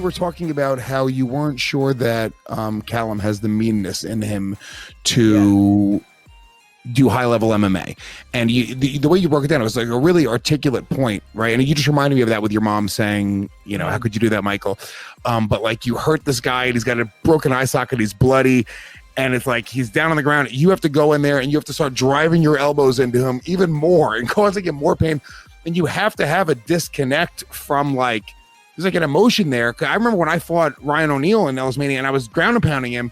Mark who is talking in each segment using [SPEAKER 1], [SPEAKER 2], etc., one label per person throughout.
[SPEAKER 1] were talking about how you weren't sure that Callum has the meanness in him to do high-level MMA. And the way you broke it down, it was like a really articulate point, right? And you just reminded me of that with your mom saying, you know, how could you do that, Michael? But like, you hurt this guy and he's got a broken eye socket, he's bloody, and it's like he's down on the ground. You have to go in there and you have to start driving your elbows into him even more and causing him more pain. And you have to have a disconnect from, like, there's like an emotion there. I remember when I fought Ryan O'Neal in Ellis Mania and I was ground and pounding him,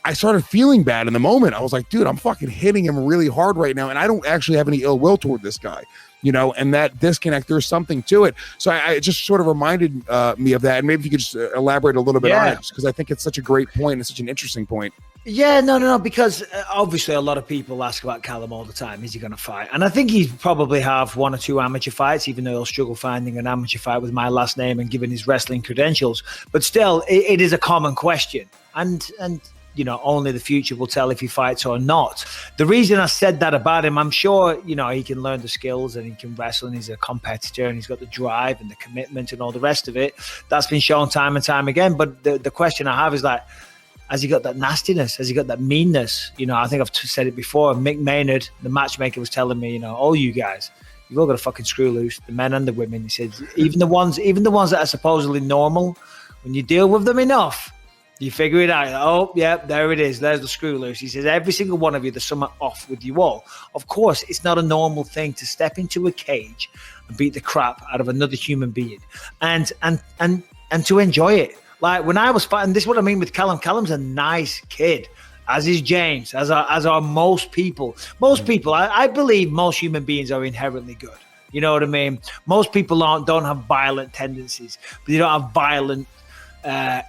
[SPEAKER 1] I started feeling bad in the moment. I was like, dude, I'm fucking hitting him really hard right now. And I don't actually have any ill will toward this guy, you know, and that disconnect, there's something to it. So I just sort of reminded me of that. And maybe if you could just elaborate a little bit on it, because I think it's such a great point and such an interesting point.
[SPEAKER 2] Yeah, no, because obviously a lot of people ask about Callum all the time. Is he going to fight? And I think he probably have 1 or 2 amateur fights, even though he'll struggle finding an amateur fight with my last name and given his wrestling credentials. But still, it is a common question. And you know, only the future will tell if he fights or not. The reason I said that about him, I'm sure, you know, he can learn the skills and he can wrestle and he's a competitor and he's got the drive and the commitment and all the rest of it. That's been shown time and time again. But the question I have is, like, has he got that nastiness? Has he got that meanness? You know, I think I've said it before. Mick Maynard, the matchmaker, was telling me, you know, all you guys, you've all got to fucking screw loose, the men and the women. He said, even the ones that are supposedly normal, when you deal with them enough, you figure it out. Oh, yeah, there it is. There's the screw loose. He says, every single one of you, there's something off with you all. Of course, it's not a normal thing to step into a cage and beat the crap out of another human being and to enjoy it. Like, when I was fighting, this is what I mean with Callum. Callum's a nice kid, as is James, as are most people. Most people, I believe most human beings are inherently good. You know what I mean? Most people don't have violent tendencies, but they don't have violent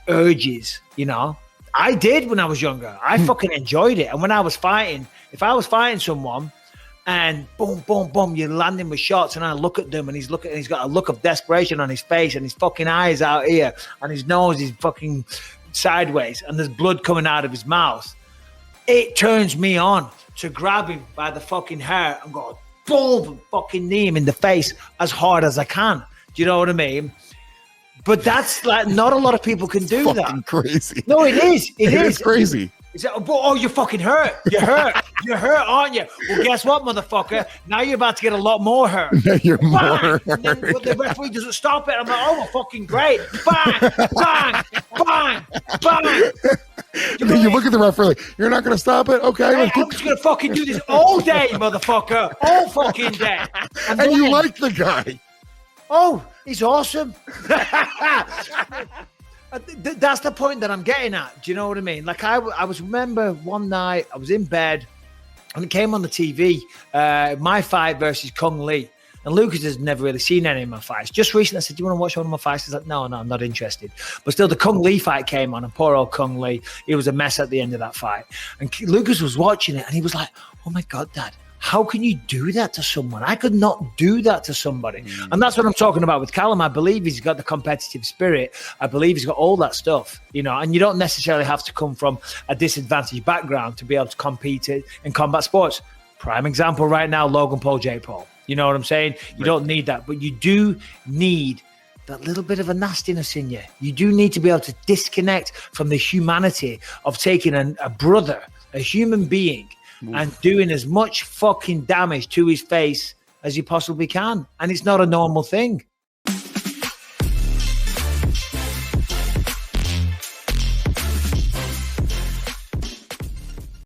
[SPEAKER 2] urges, you know. I did when I was younger. I fucking enjoyed it. And when I was fighting, if I was fighting someone and boom, boom, boom, you're landing with shots, and I look at them and he's got a look of desperation on his face and his fucking eyes out here and his nose is fucking sideways and there's blood coming out of his mouth, it turns me on to grab him by the fucking hair and go boom, fucking knee him in the face as hard as I can. Do you know what I mean? But that's, like, not a lot of people can do that.
[SPEAKER 1] Crazy.
[SPEAKER 2] No, it is. It is
[SPEAKER 1] crazy.
[SPEAKER 2] Is that, oh, you're fucking hurt. You're hurt. You're hurt, aren't you? Well, guess what, motherfucker? Now you're about to get a lot more hurt.
[SPEAKER 1] You're
[SPEAKER 2] bang!
[SPEAKER 1] more hurt.
[SPEAKER 2] And then the referee doesn't stop it. I'm like, oh, well, fucking great. Bang, bang, bang, bang.
[SPEAKER 1] You look at the referee like, you're not going to stop it? Okay.
[SPEAKER 2] Hey, I'm just going to fucking do this all day, motherfucker. All fucking day.
[SPEAKER 1] And you like the guy.
[SPEAKER 2] Oh, he's awesome. That's the point that I'm getting at. Do you know what I mean? Like, I remember one night I was in bed and it came on the TV, my fight versus Kung Lee. And Lucas has never really seen any of my fights. Just recently I said, do you want to watch one of my fights? He's like, no, I'm not interested. But still, the Kung Lee fight came on, and poor old Kung Lee, he was a mess at the end of that fight. And Lucas was watching it and he was like, oh my God, Dad, how can you do that to someone? I could not do that to somebody. And that's what I'm talking about with Callum. I believe he's got the competitive spirit. I believe he's got all that stuff, you know, and you don't necessarily have to come from a disadvantaged background to be able to compete in combat sports. Prime example right now, Logan Paul, Jake Paul. You know what I'm saying? You don't need that, but you do need that little bit of a nastiness in you. You do need to be able to disconnect from the humanity of taking a brother, a human being, and doing as much fucking damage to his face as you possibly can. And it's not a normal thing.